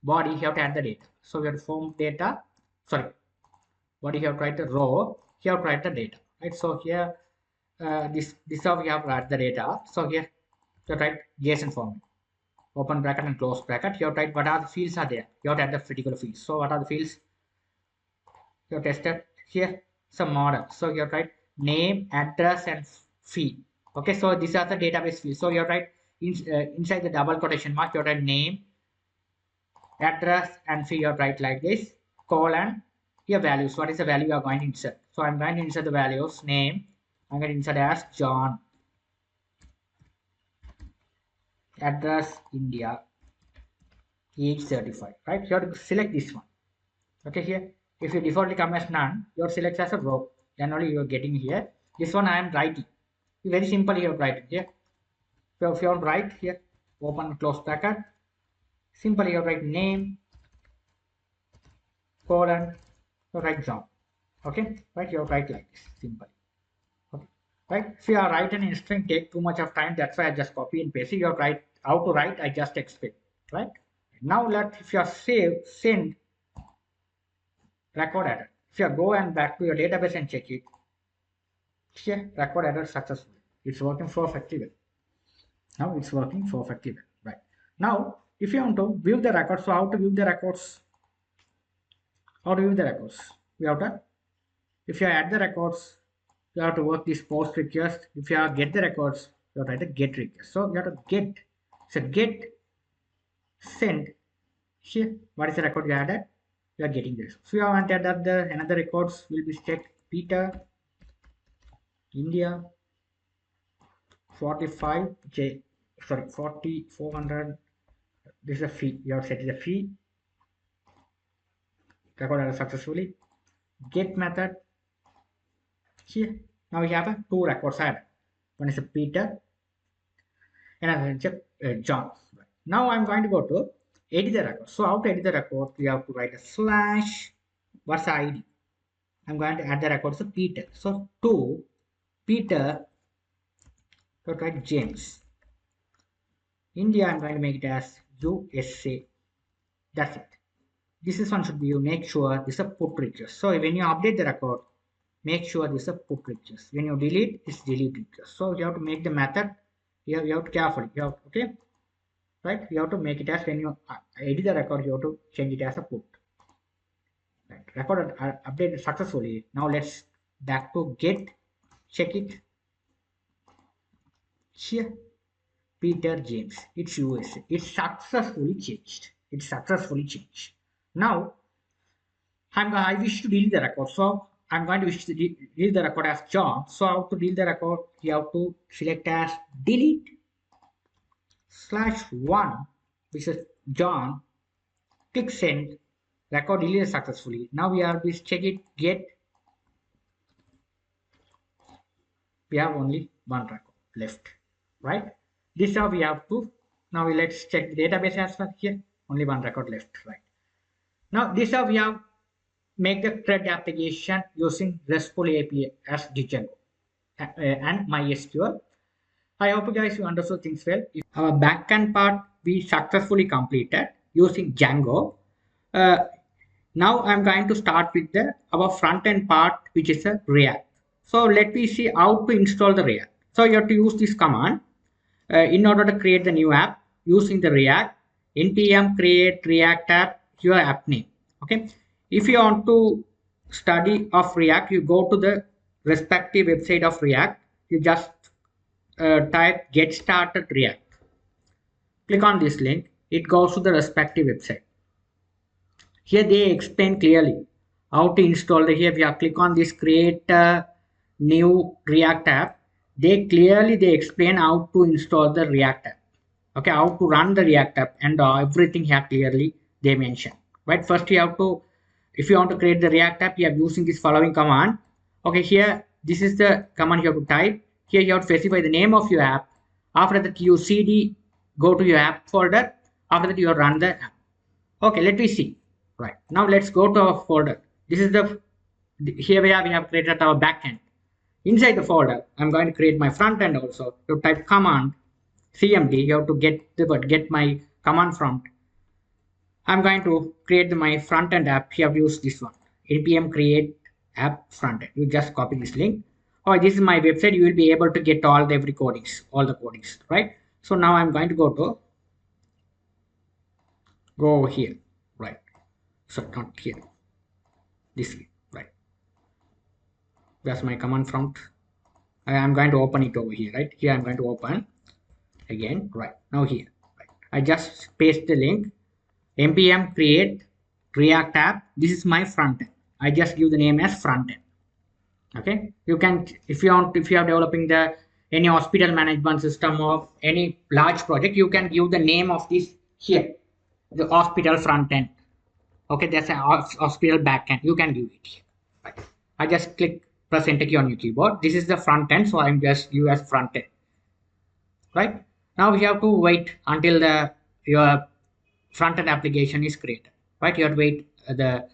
Body, you have to add the data. So we have to form data. Sorry, body, you have to write the row. You have to write the data. Right. So here, this how we have to write the data. So here, you have to write JSON format. Open bracket and close bracket. You have to write what are the fields are there. You have to add the particular fields. So what are the fields? You have tested here some model. So you have to write name, address, and fee. Okay. So these are the database fields. So you have to write inside the double quotation mark. You have to write name, address, and fee. You have to write like this colon here values. What is the value you are going to insert? So I'm going to insert the values name. I'm going to insert as John. Address India. Age 35. Right? You have to select this one. Okay, here if you defaultly come as none, your select as a row. Then only you are getting here. This one I am writing. Very simple here writing here. So if you want to write here, open close bracket. Simply you write name colon you write John. Okay, right? You write like this simple. Okay, right? If you are writing in string take too much of time, that's why I just copy and paste. You write how to write, I just explain, right? Now if you are send record error. If you go and back to your database and check it, here record error successful. It's working perfectly well. Now it's working perfectly well, right? Now if you want to view the records, so how to view the records? How to view the records? We have to, if you add the records, you have to work this post request. If you get the records, you have to write the get request. So you have to get, so get send here. What is the record you added? You are getting this. So you want to add the another records will be checked. Peter, India, 45 J, sorry, 400. This is a fee. You have set the fee. Record successfully. Get method here. Now we have two records added. One is a Peter, another is a John. Now I'm going to go to edit the record. So how to edit the record? We have to write a slash. What's the ID? I'm going to add the record to Peter. So to Peter, so write James. India, I'm going to make it as USA. That's it. This is one should be you make sure this is a put request. So when you update the record, make sure this is a put request. When you delete, it's delete request. So you have to make the method. You have to carefully. You have, okay, right? You have to make it as when you edit the record, you have to change it as a put. Right. Record updated successfully. Now let's back to get. Check it here. Peter James. It's USA. It's successfully changed. It's successfully changed. Now I wish to delete the record. So I'm going to wish to delete the record as John. So how to delete the record? You have to select as delete /1, which is John. Click send. Record deleted successfully. Now we are please check it. Get. We have only one record left, right? This how we have to. Now let's check the database as well here. Only one record left, right? Now this how we have make the CRUD application using RESTful API as Django and MySQL. I hope you guys you understood things well. Our backend part we successfully completed using Django. Now I'm going to start with our front end part, which is a React. So let me see how to install the React. So you have to use this command in order to create the new app using the React. npm create React app, your app name. Okay. If you want to study of React, you go to the respective website of React. You just type get started React. Click on this link. It goes to the respective website. Here they explain clearly how to install the here. We have click on this create new React app. They explain how to install the React app. Okay, how to run the React app and everything here clearly they mention. Right, first you have to, if you want to create the React app, you are using this following command. Okay, here this is the command you have to type. Here you have to specify the name of your app. After that you cd go to your app folder. After that you run the app. Okay, let me see. Right, now let's go to our folder. This is here we have created our backend. Inside the folder, I'm going to create my front end also. You type command cmd. You have to get my command prompt. I'm going to create my front end app. You have to use this one. npm create app front end. You just copy this link. Oh, this is my website. You will be able to get all the codings, right? So now I'm going to go over here, right? So not here. This way, right? That's my command prompt. I'm going to open it over here, right? Here I'm going to open again, right? Now here, right? I just paste the link. npm create React app. This is my front end. I just give the name as front end. Okay, you can, if you are developing any hospital management system or any large project, you can give the name of this here, the hospital front end. Okay, that's a hospital backend. You can give it here. Right. I just press enter key on your keyboard. This is the front end, so I'm just give as front end. Right, now we have to wait until your front end application is created. Right, you have to wait the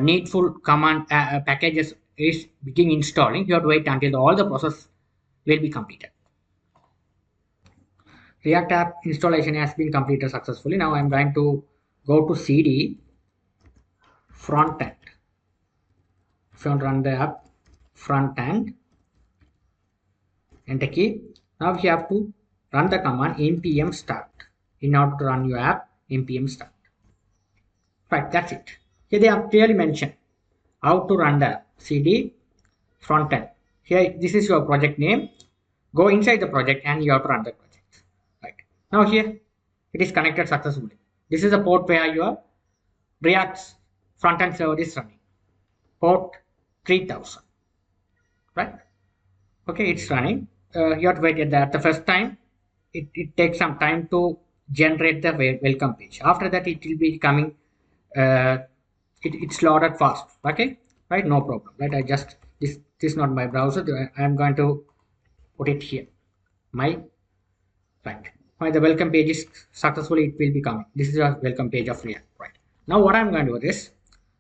needful command packages is begin installing. You have to wait until all the process will be completed. React app installation has been completed successfully. Now I'm going to go to cd front end. If you want to run the app front end, enter key. Now we have to run the command npm start. In order to run your app, npm start. Right, that's it. Here they have clearly mentioned how to run the CD frontend. Here, this is your project name. Go inside the project and you have to run the project. Right. Now here, it is connected successfully. This is the port where your React frontend server is running. Port 3000. Right. Okay, it's running. You have to wait at the first time. It takes some time to generate the welcome page. After that, it will be coming. Uh, it's loaded fast. Okay, right? No problem. Right? I just this is not my browser. I'm going to put it here. My right. When the welcome page is successfully, it will be coming. This is a welcome page of React. Right. Now, what I'm going to do is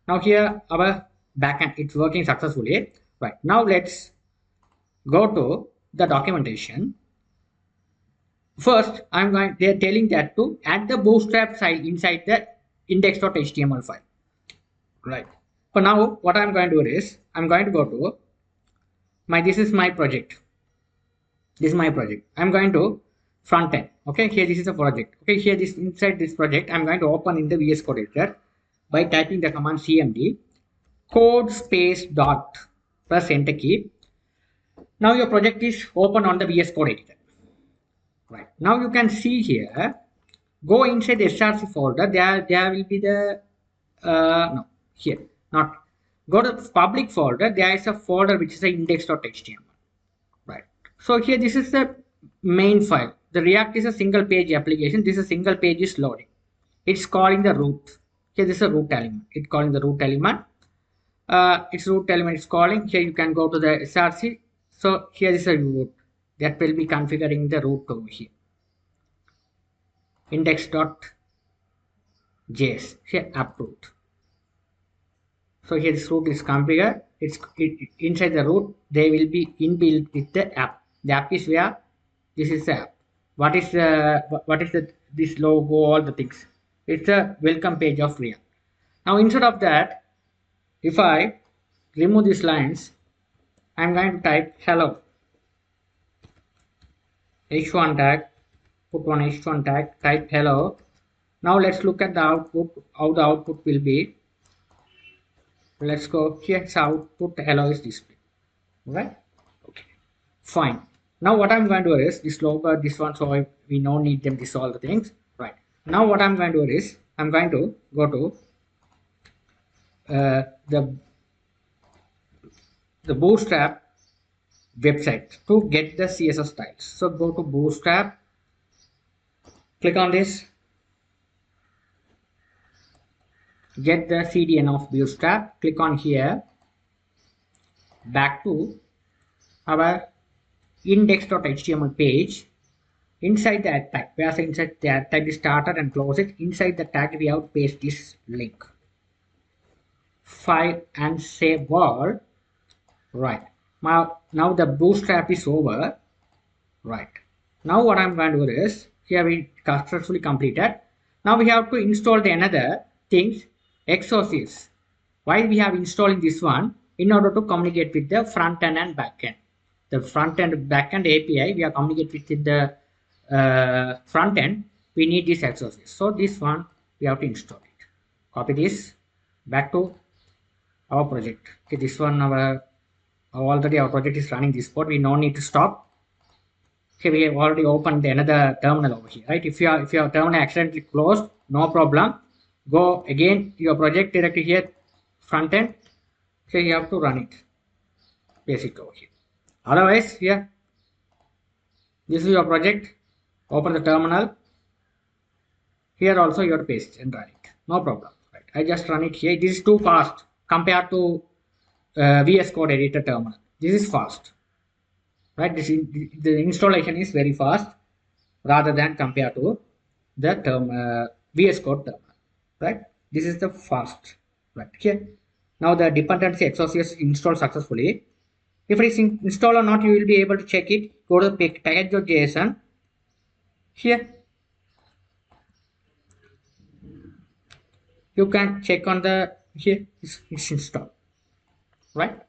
now here our backend it's working successfully. Right. Now let's go to the documentation. First, they're telling that to add the bootstrap file inside the index.html file. Right. For now, what I'm going to do is, I'm going to go to this is my project. This is my project. I'm going to front end. Okay, here this is a project. Okay, here this inside this project, I'm going to open in the VS Code editor by typing the command cmd code space dot press enter key. Now your project is open on the VS Code editor. Right. Now you can see here, go inside the src folder. There will be the no here not go to public folder. There is a folder which is the index.html. Right. So here this is the main file. The React is a single page application. This is a single page is loading. It's calling the root. Here this is a root element. It's calling the root element. Its root element is calling. Here you can go to the src. So here is a root that will be configuring the root over here. Index.js here approved. So here this root is configured. Inside the root they will be inbuilt with the app. The app is where this is the app. What is this logo, all the things. It's a welcome page of React. Now instead of that, if I remove these lines, I'm going to type hello h1 tag, put one h1 tag, type hello. Now let's look at the output, how the output will be. Let's go here's output hello is displayed. Right? Okay. Fine. Now what I'm going to do is this logo, this one, so we no need them, this all the things. Right. Now what I'm going to do is I'm going to go to the Bootstrap website to get the CSS styles. So go to Bootstrap, click on this, get the CDN of Bootstrap, click on here, back to our index.html page. Inside the add tag, where inside the add tag is started and close it. Inside the tag we have to paste this link. File and save all. Right. Now the Bootstrap is over. Right. Now what I'm going to do is, here we successfully completed. Now we have to install the another things, Exosys. Why we have installing this one? In order to communicate with the front end and back end. The front end back end API, we are communicating with the front end. We need this Exosys. So this one we have to install it. Copy this back to our project. Okay, this one already our project is running this port. We no need to stop. Okay, we have already opened another terminal over here, right? If your terminal accidentally closed, no problem. Go again your project directly here, front end. Okay, you have to run it. Basic over here. Otherwise, here, this is your project. Open the terminal. Here also you have to paste and run it. No problem. Right? I just run it here. This is too fast compared to VS Code editor terminal. This is fast. Right? The installation is very fast rather than compared to the VS Code terminal. Right? This is the fast. Right? Here. Now the dependency Exosys installed successfully. If it is installed or not, you will be able to check it. Go to the package.json. Here you can check on the here it's installed. Right?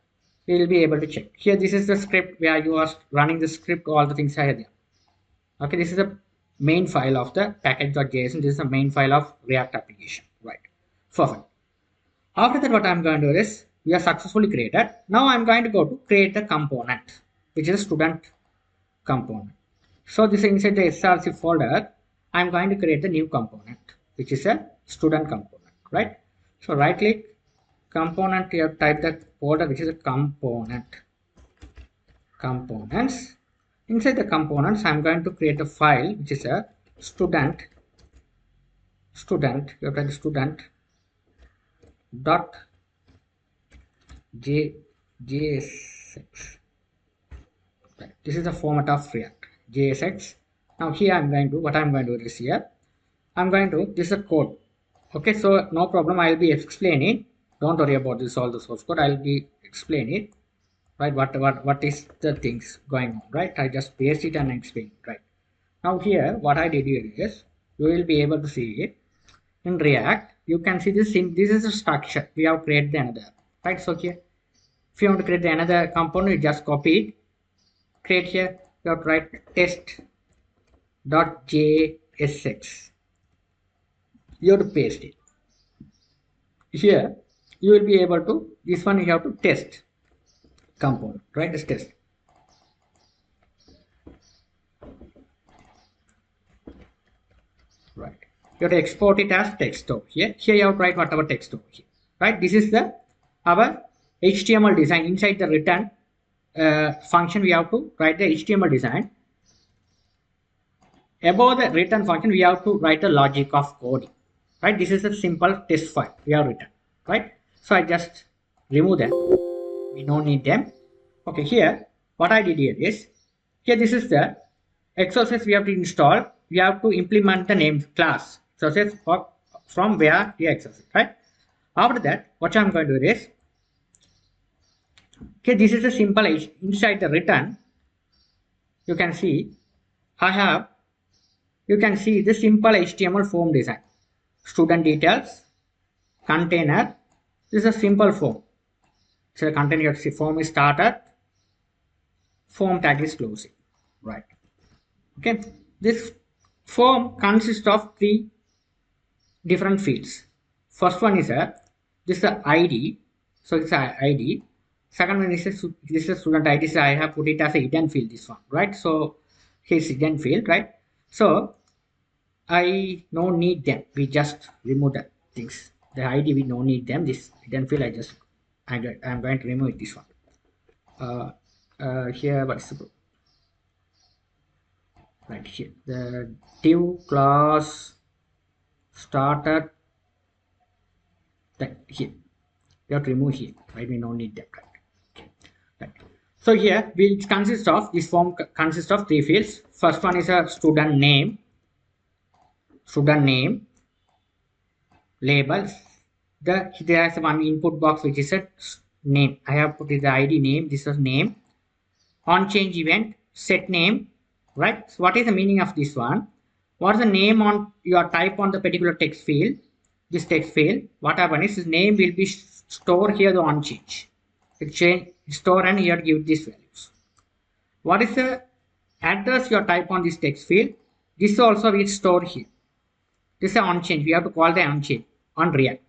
You will be able to check. Here this is the script where you are running the script. All the things are there. Okay, this is the main file of the package.json. This is the main file of React application. Right? Perfect. After that, what I'm going to do is we are successfully created. Now I'm going to go to create the component, which is a student component. So this is inside the src folder. I'm going to create the new component, which is a student component, right? So right click component here, type the folder which is a components. Inside the components, I'm going to create a file which is a student. You have to student dot jsx. Right. This is the format of React JSX. Now here I'm going to what I'm going to do is here I'm going to this is a code. Okay, so no problem. I'll be explaining. Don't worry about this all the source code. I'll be explaining. Right, what is the things going on, right? I just paste it and explain, right? Now here what I did here is you will be able to see it in React. You can see this in this is a structure we have created another, right? So here if you want to create another component, you just copy it, create here, you have to write test.jsx, you have to paste it here. You will be able to this one you have to test component, right? This test. Right. You have to export it as text over here. Here you have to write whatever text over here. Right. This is the our HTML design. Inside the return function, we have to write the HTML design. Above the return function, we have to write the logic of coding. Right. This is a simple test file we have written. Right. So I just remove them. We don't need them. Okay. Here, what I did here is here. This is the exercise we have to install. We have to implement the name class exercise from where the exercise, right? After that, what I'm going to do is okay, this is a simple inside the return. You can see you can see the simple HTML form design, student details, container. This is a simple form. So the container form is started, form tag is closing, right? Okay, this form consists of three different fields. First one is this is the ID, so it's a ID. Second one is this is a student ID. So I have put it as a hidden field. This one, right? So here's hidden field, right? So I don't need them. We just remove the things. The ID we don't need them. This hidden field I'm going to remove this one. Here what is the right here the div class started. Right here we have to remove here, right? We don't need that, right? Okay. Right. So here will consist of this form consists of three fields. First one is a student name labels. There is one input box which is a name. I have put the ID name. This is name. On change event set name, right? So what is the meaning of this one? What is the name on your type on the particular text field? This text field, what happens is name will be stored here the on change. It change store and here give these values. What is the address your type on this text field? This also will store here. This is on change. We have to call the on change on React.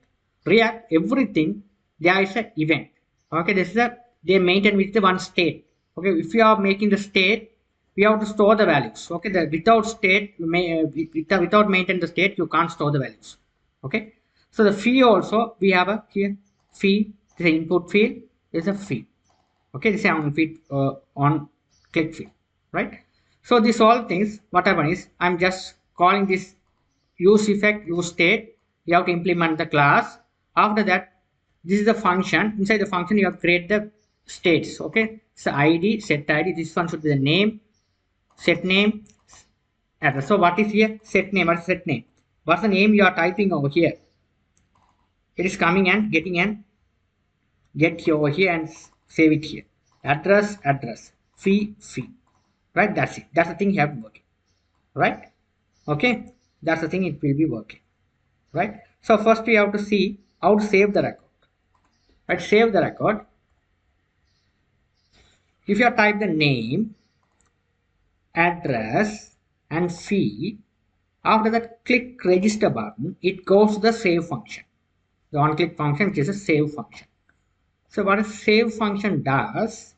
React everything there is an event. Okay, this is a they maintain with the one state. Okay, if you are making the state, we have to store the values. Okay, the without state without maintain the state you can't store the values. Okay, so the fee also we have a here fee. This is input field. This is a fee. Okay, this is on feed on click field, right? So these all things what happen is I'm just calling this use effect use state. You have to implement the class. After that, this is the function. Inside the function you have to create the states. Okay, so ID set ID. This one should be the name, set name, address. So what is here? Set name. What is set name? What's the name you are typing over here? It is coming and getting and get here over here and save it here. Address, fee, right? That's it. That's the thing you have to work, right? Okay, that's the thing it will be working, right? So first we have to see how to save the record, right? Save the record. If you type the name, address, and fee, after that click register button, it goes to the save function. the on-click function, which is a save function. So what a save function does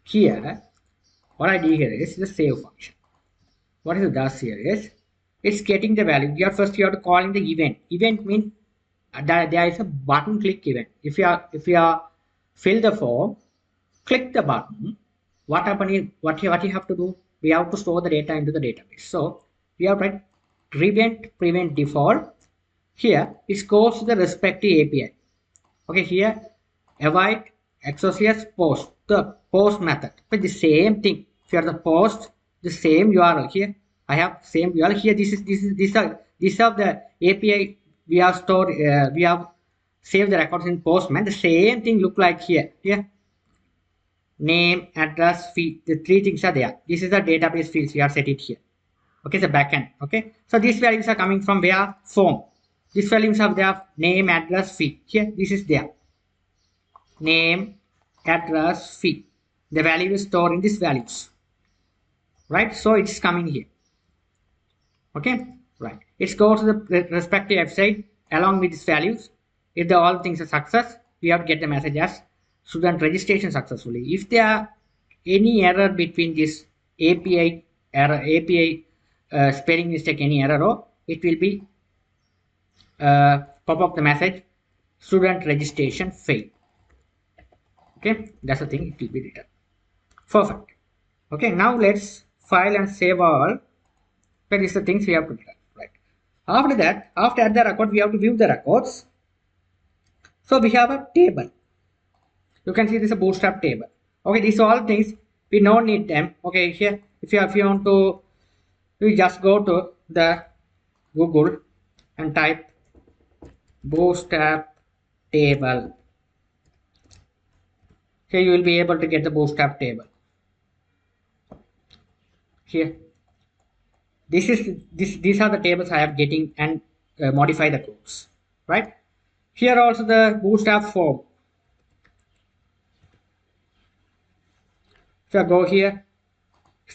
here, what I did here is the save function. What it does here is it's getting the value. You have to call in the event. Event means that there is a button click event. If you are fill the form, click the button. What happen is what you have to do? We have to store the data into the database. So we have to prevent default. Here it goes to the respective API. Okay, here avoid associates post, the post method. But the same thing. If you are the post, the same URL here. I have same URL here. These are the API we have stored. We have saved the records in Postman. The same thing look like here. Here, name, address, fee. The three things are there. This is the database fields we have set it here. Okay, the backend. Okay, so these values are coming from where form. These values have their name, address, fee. Here, this is there. Name, address, fee. The value is stored in these values, right? So it's coming here. Okay, right. It goes to the respective website along with these values. If all things are success, we have to get the message as student registration successfully. If there are any error between this API error, API spelling mistake, any error, it will be pop up the message student registration failed. Okay, that's the thing, it will be written. Perfect. Okay, now let's file and save all. That is the things we have to do. Right. After that, after add the record, we have to view the records. So we have a table. You can see this is a bootstrap table. Okay, these are all things we don't need them. Okay, here if you want to, you just go to the Google and type bootstrap table. Here you will be able to get the bootstrap table. Here, these are the tables I am getting and modify the codes, right? Here also the bootstrap form. If you go here,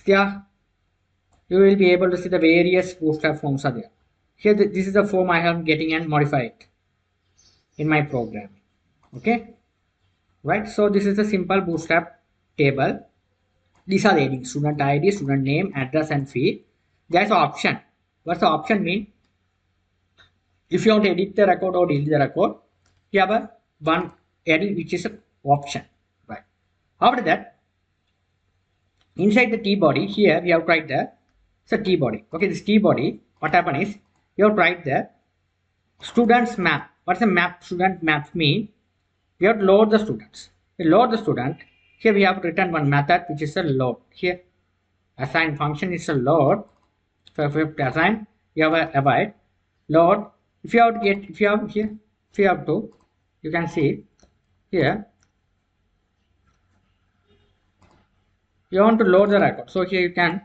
you will be able to see the various bootstrap forms are there. Here, this is the form I am getting and modify it in my program. Okay, right? So this is a simple bootstrap table. These are the headings: student ID, student name, address, and fee. There's an option. What's the option mean? If you want to edit the record or delete the record, you have a one edit which is an option, right? After that, inside the T body, here we have tried the T body. Okay, this T body, what happen is you have tried the students map. What's the map? Student map mean we have to load the students. We load the student. Here we have written one method which is a load. Here assign function is a load. So if you have to assign, you have a avoid load. If you have to get, if you have to, you can see here. You want to load the record. So here you can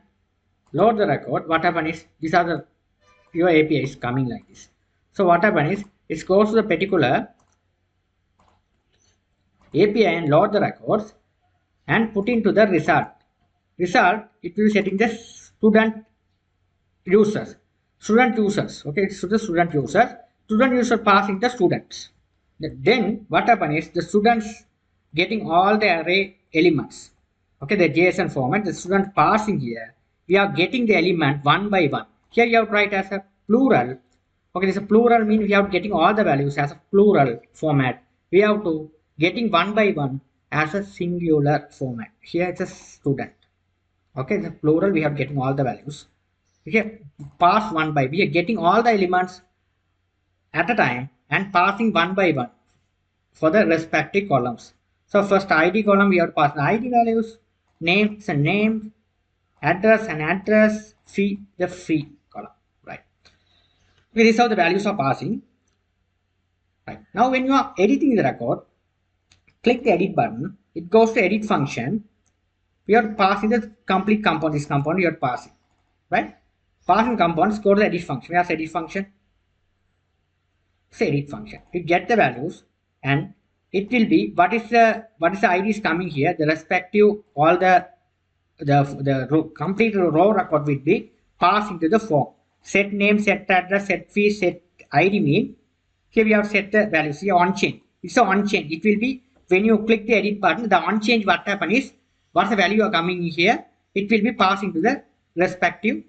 load the record. What happen is these are the your API is coming like this. So what happen is it goes to the particular API and load the records and put into the result. Result, it will be setting the student users. Okay, it's to the student users. Student user passing the students. Then what happen is the students getting all the array elements. Okay, the JSON format, the student passing here. We are getting the element one by one. Here you have to write as a plural. Okay, this is a plural means we have getting all the values as a plural format. We have to getting one by one as a singular format. Here it's a student. Okay, the plural we have getting all the values. Okay, pass one by, we are getting all the elements at a time and passing one by one for the respective columns. So first ID column we have to pass the ID values, name is a name, address and address, fee the fee column, right? Okay, this is how the values are passing. Right. Now when you are editing the record, click the edit button, it goes to edit function. We are passing the complete component, this component you are passing, right? Passing components, go to the edit function. We have edit function. Say edit function. We get the values and it will be what is the ID is coming here, the respective all the complete row record will be passed into the form. Set name, set address, set fee, set ID mean Here we have set the values here on change. It's a on change. It will be when you click the edit button, the on change what happen is what's the value are coming here, it will be passing to the respective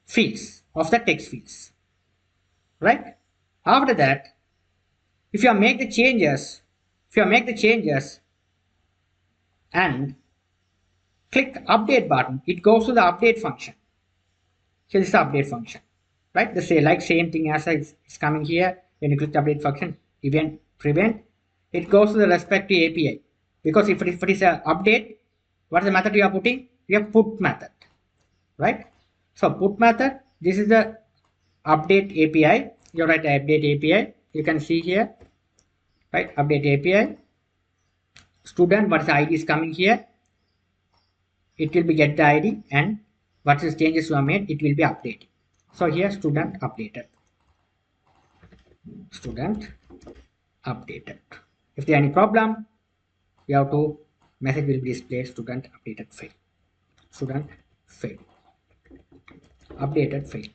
fields of the text fields. Right? After that, if you make the changes, and click update button, it goes to the update function. Here is the update function, right? The same thing as it's coming here. When you click the update function, event prevent, it goes to the respective API. Because if it is a update, what is the method you are putting? You have put method, right? So put method, this is the update API. You write the update API. You can see here, right? Update API. Student, what is the ID is coming here? It will be get the ID, and what is changes you have made, it will be updated. So here student updated. Student updated. If there any problem, you have to message will be displayed student updated fail. Student fail. Updated fail.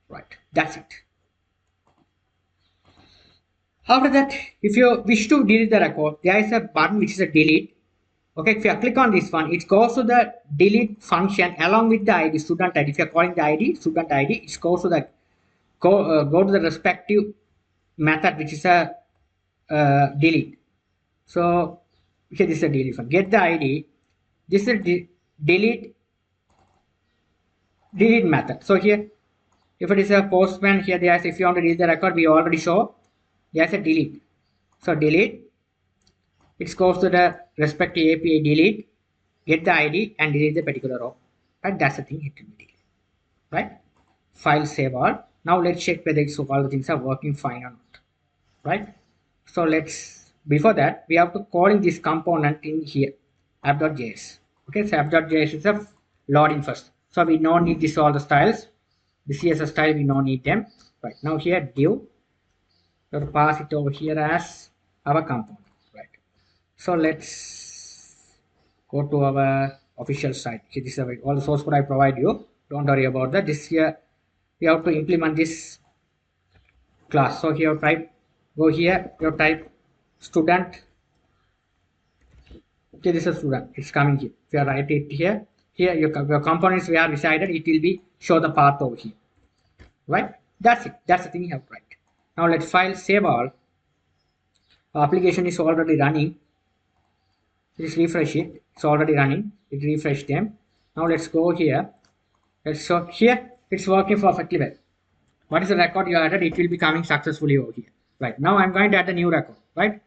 Right. That's it. After that, if you wish to delete the record, there is a button which is a delete. Okay, if you click on this one, it goes to the delete function along with the ID, student ID. If you are calling the ID, student ID, it goes to the go to the respective method which is a delete. So here this is a delete one. Get the ID. This is a delete method. So here, if it is a postman, here there is, if you want to delete the record, we already show there is a delete. So delete. It goes to the respective API delete, get the ID and delete the particular row. Right? That's the thing it will be deleted. Right? File save all. Now let's check whether all the things are working fine or not. Right? So let's, before that, we have to call in this component in here, app.js. Okay, so app.js is a loading first. So we don't need this all the styles. The CSS style we don't need them. Right, now here div, we pass it over here as our component. Right. So let's go to our official site. Here, this is all the source code I provide you. Don't worry about that. This here we have to implement this class. So here type, go here, you type student. Okay, this is student. It's coming here. If you write it here, your components we are decided, it will be show the path over here. Right? That's it. That's the thing you have to write. Now let's file save all. Our application is already running. Just refresh it. It's already running. It refresh them. Now let's go here. Let's show here. It's working perfectly well. What is the record you added? It will be coming successfully over here. Right. Now I'm going to add a new record. Right.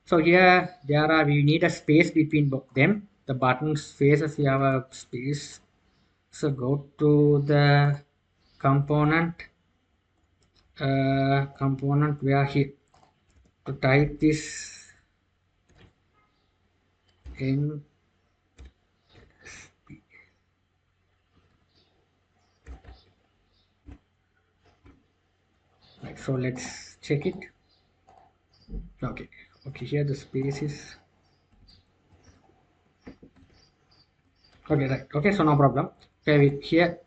So here we need a space between them. The button spaces, we have a space. So go to the component. We are here to type this in. Right, so let's check it. Okay, here the space is okay, right. Okay, so no problem. Okay, here,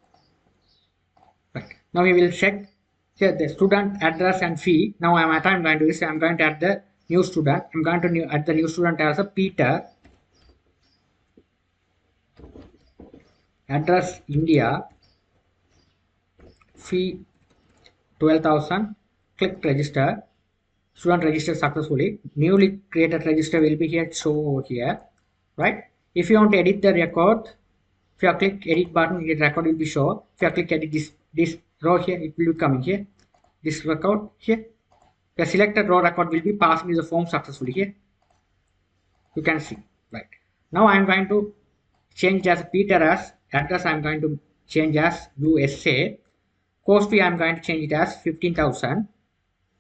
right. Now we will check here the student address and fee. Now I'm going to this. I'm going to add the new student. I'm going to add the new student as a Peter. Address India. Fee 12,000. Click register. Student registered successfully. Newly created register will be here, show over here. Right? If you want to edit the record, if you click edit button, the record will be shown. If you click edit this row here, it will be coming here. This record here. The selected row record will be passed in the form successfully here. You can see. Right. Now I am going to change as Peter as address. I am going to change as USA. Cost fee I am going to change it as 15,000.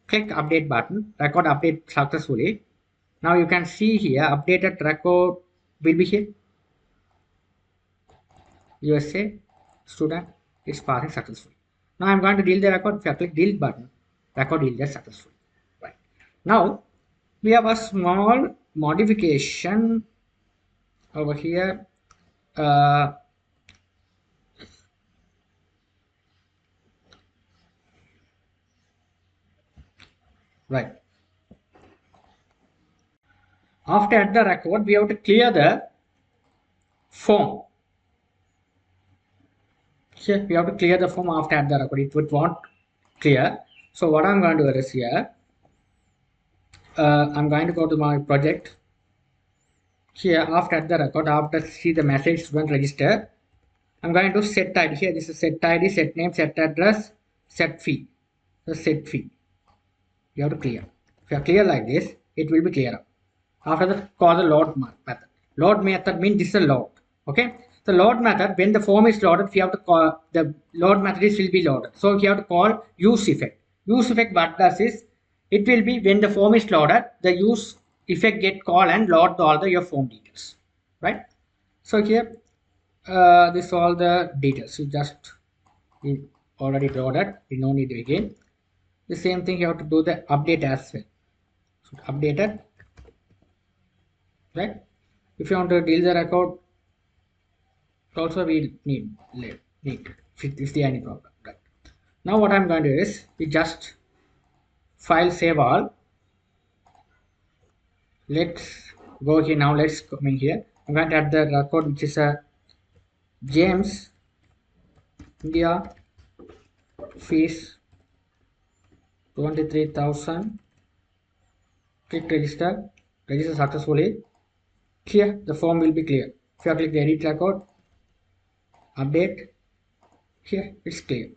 Click update button. Record update successfully. Now you can see here updated record will be here. USA student is passing successfully. Now I'm going to delete the record. If I click delete button, record deleted successfully. Right. Now we have a small modification over here. right? After add the record, we have to clear the form. Here we have to clear the form after add the record. It would want clear. So what I'm going to do is here, I'm going to go to my project. Here after add the record, after see the message student register, I'm going to set ID. Here this is set ID, set name, set address, set fee. So set fee. You have to clear. If you are clear like this, it will be clear. After that, call the load method. Load method means this is a load. Okay. The load method, when the form is loaded, if you have to call the load method will be loaded. So you have to call use effect. Use effect what does is it will be when the form is loaded, the use effect get called and load all the your form details. Right. So here this all the details. You just we already loaded. We no need again. The same thing you have to do the update as well. So update it. Right. If you want to delete the record, also we need if there any problem. Right. Now what I'm going to do is we just file save all. Let's go here now. Let's come in here. I'm going to add the record which is a James India fees 23,000. Click register. Register successfully. Here the form will be clear. If you click the edit record, update, here it's clear.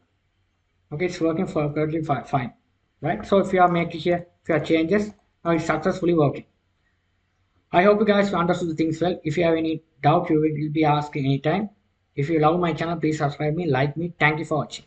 Okay, it's working perfectly fine, right? So if you are making here, if you are changes, now it's successfully working. I hope you guys understood the things well. If you have any doubt, you will be asking anytime. If you love my channel, please subscribe me, like me. Thank you for watching.